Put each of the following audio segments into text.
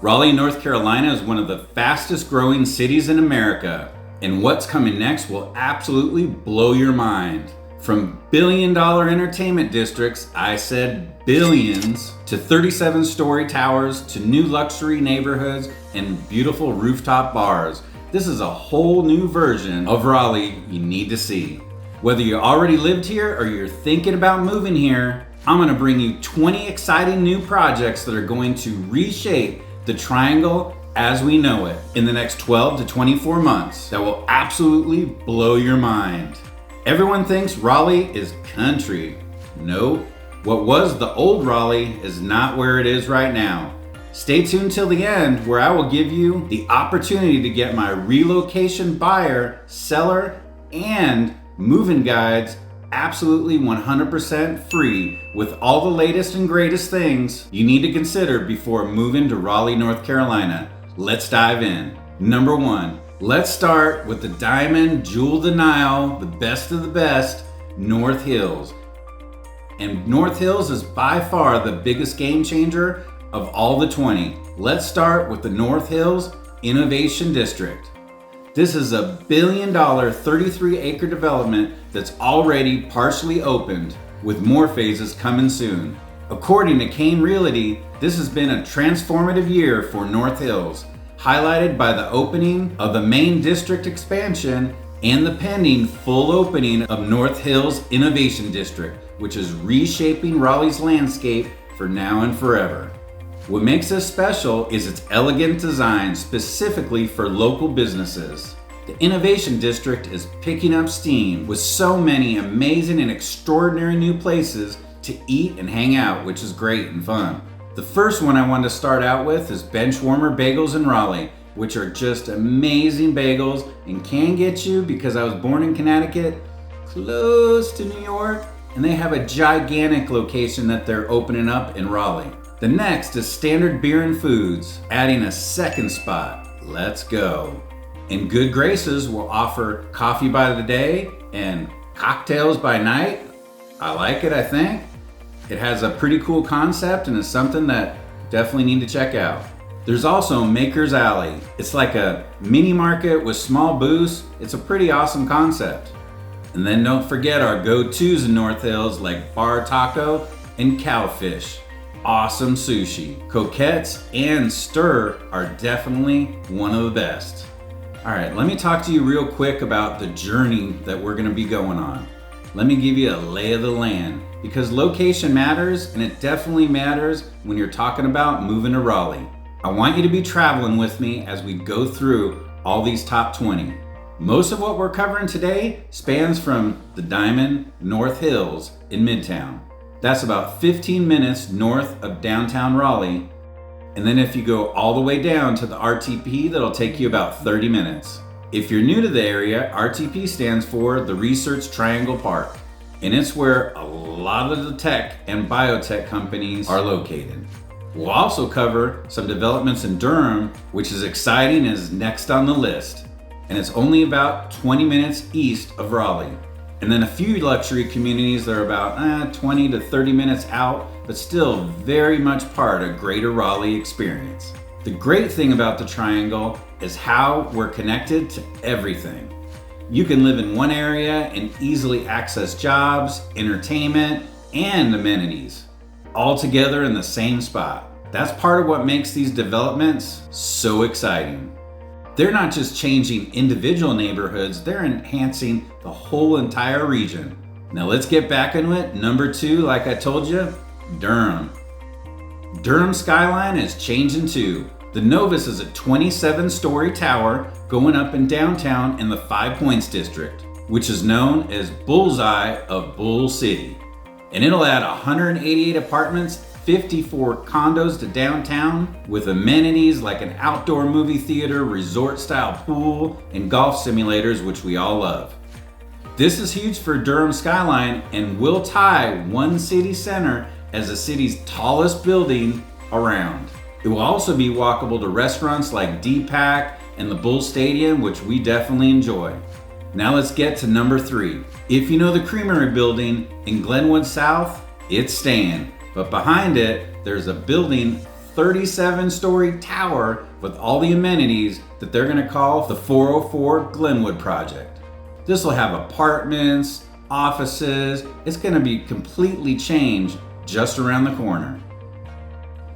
Raleigh, North Carolina is one of the fastest growing cities in America, and what's coming next will absolutely blow your mind. From billion-dollar entertainment districts, I said billions, to 37-story towers, to new luxury neighborhoods and beautiful rooftop bars. This is a whole new version of Raleigh you need to see. Whether you already lived here or you're thinking about moving here, I'm going to bring you 20 exciting new projects that are going to reshape the Triangle as we know it in the next 12 to 24 months that will absolutely blow your mind. Everyone thinks Raleigh is country. No, what was the old Raleigh is not where it is right now. Stay tuned till the end where I will give you the opportunity to get my relocation buyer, seller, and moving guides absolutely 100% free with all the latest and greatest things you need to consider before moving to Raleigh, North Carolina. Let's dive in. Number 1, let's start with the diamond jewel of the Nile, the best of the best, North Hills. And North Hills is by far the biggest game changer of all the 20. Let's start with the North Hills Innovation District. This is a $1 billion 33-acre development that's already partially opened, with more phases coming soon. According to Kane Realty, this has been a transformative year for North Hills, highlighted by the opening of the main district expansion and the pending full opening of North Hills Innovation District, which is reshaping Raleigh's landscape for now and forever. What makes this special is its elegant design specifically for local businesses. The Innovation District is picking up steam with so many amazing and extraordinary new places to eat and hang out, which is great and fun. The first one I wanted to start out with is Benchwarmer Bagels in Raleigh, which are just amazing bagels and can get you, because I was born in Connecticut, close to New York, and they have a gigantic location that they're opening up in Raleigh. The next is Standard Beer and Foods, adding a second spot. Let's go. In Good Graces will offer coffee by the day and cocktails by night. I like it, I think. It has a pretty cool concept and is something that definitely need to check out. There's also Maker's Alley. It's like a mini market with small booths. It's a pretty awesome concept. And then don't forget our go-tos in North Hills like Bar Taco and Cowfish. Awesome sushi. Coquettes and Stir are definitely one of the best. All right, let me talk to you real quick about the journey that we're gonna be going on. Let me give you a lay of the land, because location matters, and it definitely matters when you're talking about moving to Raleigh. I want you to be traveling with me as we go through all these top 20. Most of what we're covering today spans from the Diamond North Hills in Midtown. That's about 15 minutes north of downtown Raleigh. And then if you go all the way down to the RTP, that'll take you about 30 minutes. If you're new to the area, RTP stands for the Research Triangle Park. And it's where a lot of the tech and biotech companies are located. We'll also cover some developments in Durham, which is exciting and is next on the list. And it's only about 20 minutes east of Raleigh. And then a few luxury communities that are about 20 to 30 minutes out, but still very much part of greater Raleigh experience. The great thing about the Triangle is how we're connected to everything. You can live in one area and easily access jobs, entertainment, and amenities, all together in the same spot. That's part of what makes these developments so exciting. They're not just changing individual neighborhoods, they're enhancing the whole entire region. Now let's get back into it. Number 2, like I told you, Durham. Durham skyline is changing too. The Novus is a 27-story tower going up in downtown in the Five Points district, which is known as Bullseye of Bull City. And it'll add 188 apartments, 54 condos to downtown with amenities like an outdoor movie theater, resort-style pool, and golf simulators, which we all love. This is huge for Durham skyline and will tie one city center as the city's tallest building around. It will also be walkable to restaurants like Deepak and the Bull Stadium, which we definitely enjoy. Now let's get to number 3. If you know the Creamery building in Glenwood South, it's staying. But behind it, there's a building 37-story tower with all the amenities that they're gonna call the 404 Glenwood Project. This will have apartments, offices. It's gonna be completely changed just around the corner.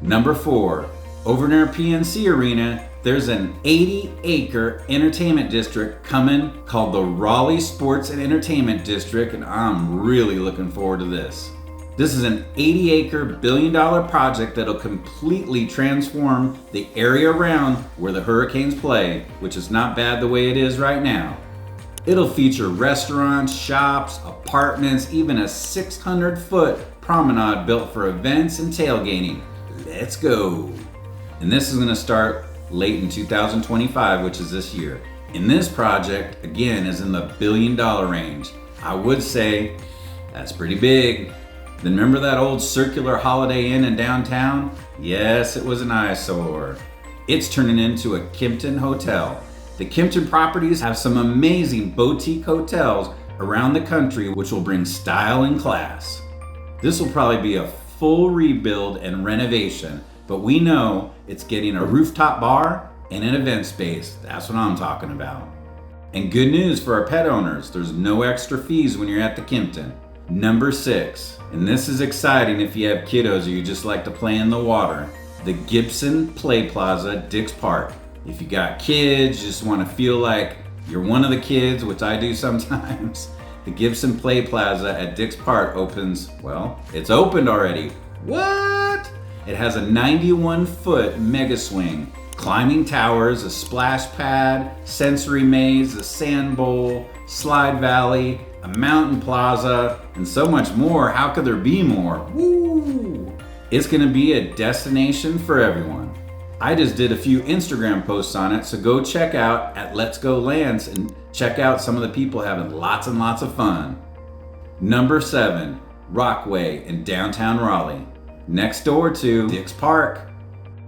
Number 4, over near PNC Arena, there's an 80-acre entertainment district coming called the Raleigh Sports and Entertainment District, and I'm really looking forward to this. This is an 80-acre, billion-dollar project that'll completely transform the area around where the Hurricanes play, which is not bad the way it is right now. It'll feature restaurants, shops, apartments, even a 600-foot promenade built for events and tailgating. Let's go. And this is gonna start late in 2025, which is this year. And this project, again, is in the billion-dollar range. I would say that's pretty big. Then remember that old circular Holiday Inn in downtown? Yes, it was an eyesore. It's turning into a Kimpton hotel. The Kimpton properties have some amazing boutique hotels around the country, which will bring style and class. This will probably be a full rebuild and renovation, but we know it's getting a rooftop bar and an event space. That's what I'm talking about. And good news for our pet owners, there's no extra fees when you're at the Kimpton. Number 6, and this is exciting if you have kiddos or you just like to play in the water, the Gibson Play Plaza, Dix Park. If you got kids, just want to feel like you're one of the kids, which I do sometimes, the Gibson Play Plaza at Dix Park opens, well, it's opened already. What? It has a 91-foot mega swing, climbing towers, a splash pad, sensory maze, a sand bowl, slide valley, a mountain plaza, and so much more. How could there be more? Woo! It's gonna be a destination for everyone. I just did a few Instagram posts on it, so go check out at Let's Go Lance and check out some of the people having lots and lots of fun. Number 7, Rockway in downtown Raleigh, next door to Dix Park.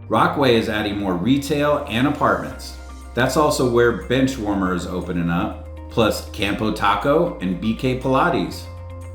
Rockway is adding more retail and apartments. That's also where Benchwarmer is opening up, plus Campo Taco and BK Pilates.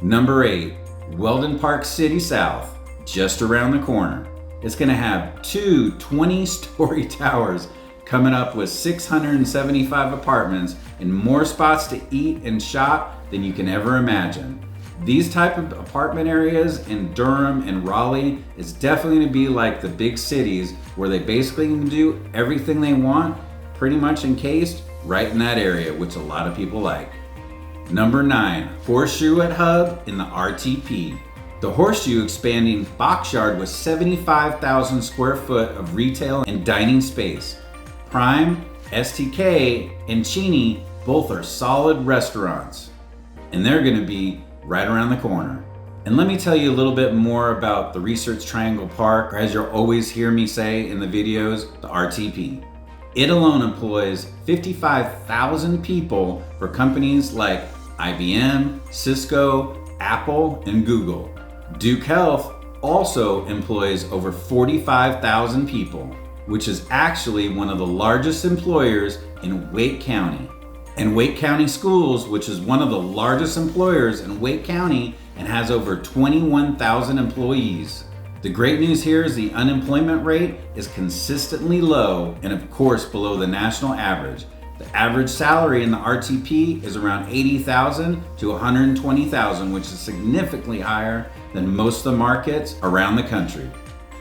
Number 8, Weldon Park City South, just around the corner. It's gonna have 2 20-story towers coming up with 675 apartments and more spots to eat and shop than you can ever imagine. These type of apartment areas in Durham and Raleigh is definitely gonna be like the big cities where they basically can do everything they want, pretty much encased right in that area, which a lot of people like. Number 9, Horseshoe at Hub in the RTP. The Horseshoe expanding box yard with 75,000 square foot of retail and dining space. Prime, STK, and Chini both are solid restaurants, and they're gonna be right around the corner. And let me tell you a little bit more about the Research Triangle Park, or as you'll always hear me say in the videos, the RTP. It alone employs 55,000 people for companies like IBM, Cisco, Apple, and Google. Duke Health also employs over 45,000 people, which is actually one of the largest employers in Wake County. And Wake County Schools, which is one of the largest employers in Wake County and has over 21,000 employees. The great news here is the unemployment rate is consistently low and of course below the national average. The average salary in the RTP is around $80,000 to $120,000, which is significantly higher than most of the markets around the country.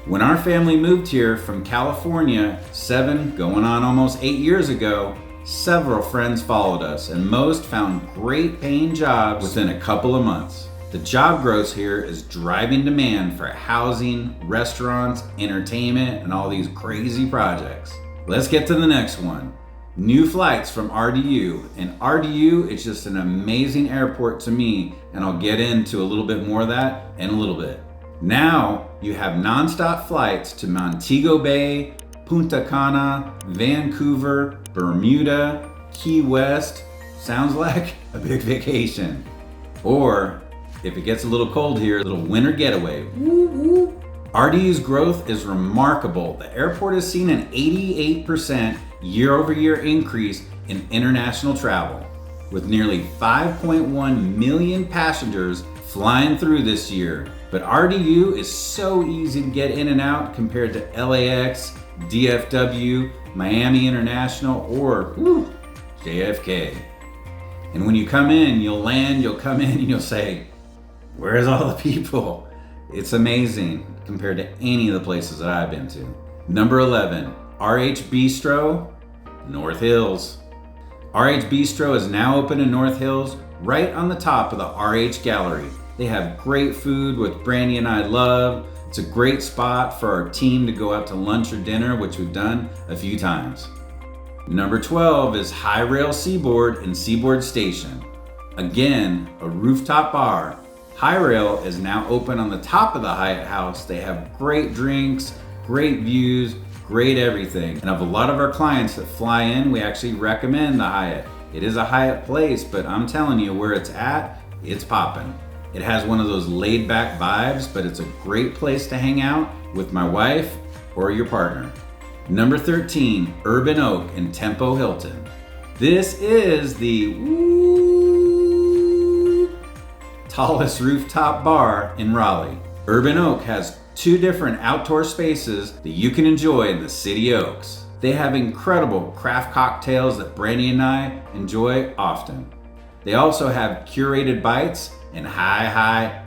When our family moved here from California 7 going on almost 8 years ago, several friends followed us and most found great paying jobs within a couple of months. The job growth here is driving demand for housing, restaurants, entertainment, and all these crazy projects. Let's get to the next one. New flights from RDU. And RDU is just an amazing airport to me, and I'll get into a little bit more of that in a little bit. Now you have nonstop flights to Montego Bay, Punta Cana, Vancouver, Bermuda, Key West. Sounds like a big vacation. Or if it gets a little cold here, a little winter getaway. Woo woo. RDU's growth is remarkable. The airport has seen an 88% year-over-year increase in international travel, with nearly 5.1 million passengers flying through this year. But RDU is so easy to get in and out compared to LAX, DFW, Miami International, or JFK. And when you come in, you'll come in and you'll say, where's all the people? It's amazing compared to any of the places that I've been to. Number 11, RH Bistro, North Hills. RH Bistro is now open in North Hills, right on the top of the RH Gallery. They have great food, which Brandy and I love. It's a great spot for our team to go out to lunch or dinner, which we've done a few times. Number 12 is High Rail Seaboard and Seaboard Station. Again, a rooftop bar. High Rail is now open on the top of the Hyatt House. They have great drinks, great views, great everything. And of a lot of our clients that fly in, we actually recommend the Hyatt. It is a Hyatt place, but I'm telling you where it's at, it's popping. It has one of those laid back vibes, but it's a great place to hang out with my wife or your partner. Number 13, Urban Oak and Tempo Hilton. This is the tallest rooftop bar in Raleigh. Urban Oak has 2 different outdoor spaces that you can enjoy in the City Oaks. They have incredible craft cocktails that Brandy and I enjoy often. They also have curated bites and high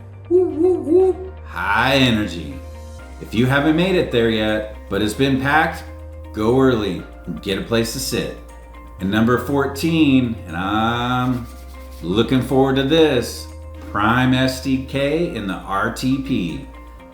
energy. If you haven't made it there yet, but it's been packed, go early and get a place to sit. And number 14, and I'm looking forward to this, Prime STK in the RTP.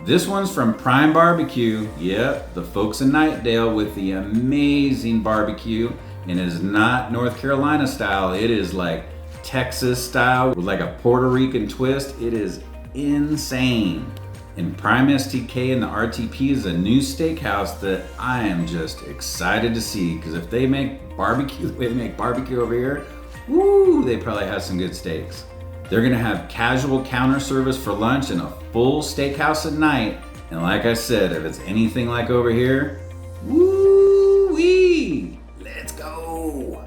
This one's from Prime Barbecue. Yep, the folks in Knightdale with the amazing barbecue. And it is not North Carolina style. It is like Texas style with like a Puerto Rican twist. It is insane. And Prime STK in the RTP is a new steakhouse that I am just excited to see, because if they make barbecue the way they make barbecue over here, they probably have some good steaks. They're gonna have casual counter service for lunch and a full steakhouse at night. And like I said, if it's anything like over here, woo-wee, let's go.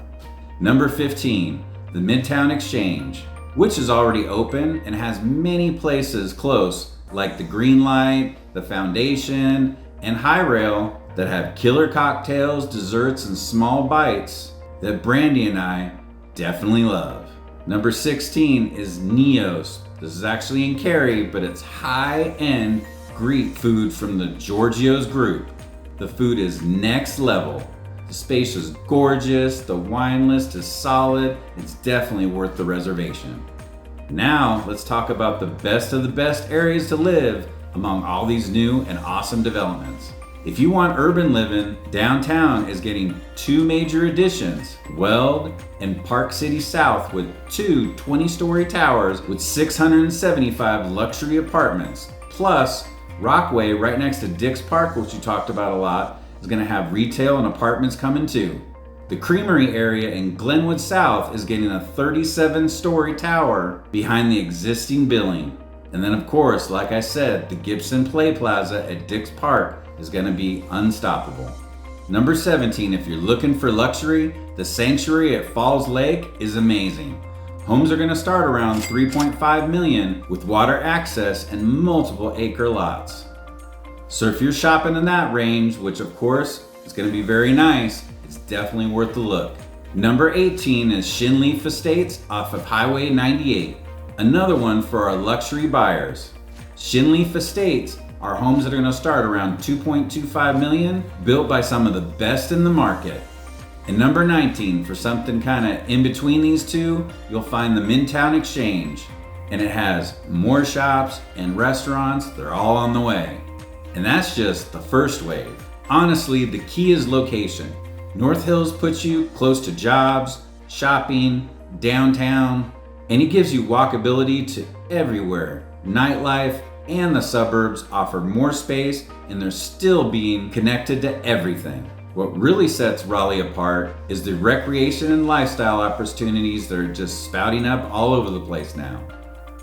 Number 15, the Midtown Exchange, which is already open and has many places close, like the Green Light, the Foundation, and High Rail that have killer cocktails, desserts, and small bites that Brandy and I definitely love. Number 16 is Neos. This is actually in Cary, but it's high-end Greek food from the Giorgio's group. The food is next level. The space is gorgeous, the wine list is solid, it's definitely worth the reservation. Now, let's talk about the best of the best areas to live among all these new and awesome developments. If you want urban living, downtown is getting 2 major additions, Weld and Park City South, with 2 20-story towers with 675 luxury apartments. Plus, Rockaway right next to Dix Park, which you talked about a lot, is gonna have retail and apartments coming too. The Creamery area in Glenwood South is getting a 37-story tower behind the existing building. And then of course, like I said, the Gibson Play Plaza at Dix Park is gonna be unstoppable. Number 17, if you're looking for luxury, the Sanctuary at Falls Lake is amazing. Homes are gonna start around $3.5 million with water access and multiple acre lots. So if you're shopping in that range, which of course is gonna be very nice, it's definitely worth the look. Number 18 is Shinleaf Estates off of Highway 98. Another one for our luxury buyers. Shinleaf Estates are homes that are gonna start around $2.25 million, built by some of the best in the market. And number 19, for something kinda in between these two, you'll find the Midtown Exchange. And it has more shops and restaurants, they're all on the way. And that's just the first wave. Honestly, the key is location. North Hills puts you close to jobs, shopping, downtown, and it gives you walkability to everywhere. Nightlife and the suburbs offer more space, and they're still being connected to everything. What really sets Raleigh apart is the recreation and lifestyle opportunities that are just spouting up all over the place now.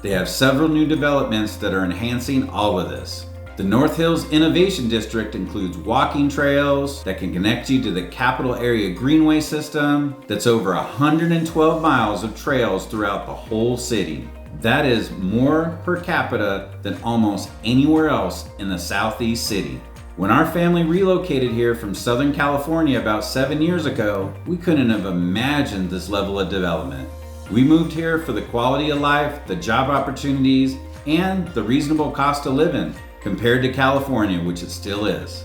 They have several new developments that are enhancing all of this. The North Hills Innovation District includes walking trails that can connect you to the Capital Area Greenway system that's over 112 miles of trails throughout the whole city. That is more per capita than almost anywhere else in the Southeast city. When our family relocated here from Southern California about 7 years ago, we couldn't have imagined this level of development. We moved here for the quality of life, the job opportunities, and the reasonable cost of living compared to California, which it still is.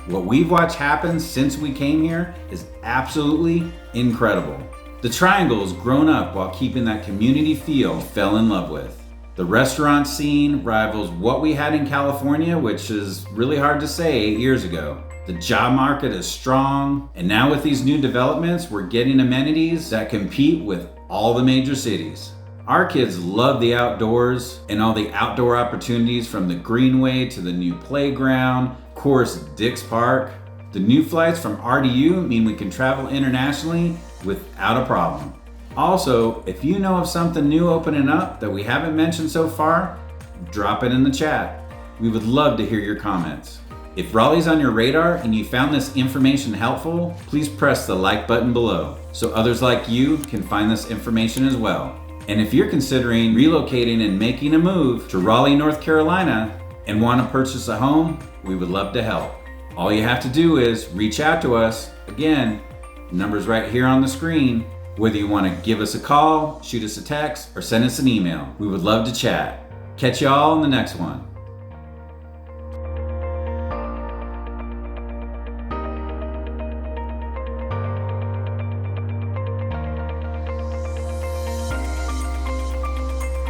What we've watched happen since we came here is absolutely incredible. The Triangle has grown up while keeping that community feel we fell in love with. The restaurant scene rivals what we had in California, which is really hard to say 8 years ago. The job market is strong, and now with these new developments, we're getting amenities that compete with all the major cities. Our kids love the outdoors and all the outdoor opportunities, from the Greenway to the new playground, of course, Dick's Park. The new flights from RDU mean we can travel internationally without a problem. Also, if you know of something new opening up that we haven't mentioned so far, drop it in the chat. We would love to hear your comments. If Raleigh's on your radar and you found this information helpful, please press the like button below so others like you can find this information as well. And if you're considering relocating and making a move to Raleigh, North Carolina and want to purchase a home, we would love to help. All you have to do is reach out to us. Again, the number's right here on the screen. Whether you want to give us a call, shoot us a text, or send us an email, we would love to chat. Catch y'all in the next one.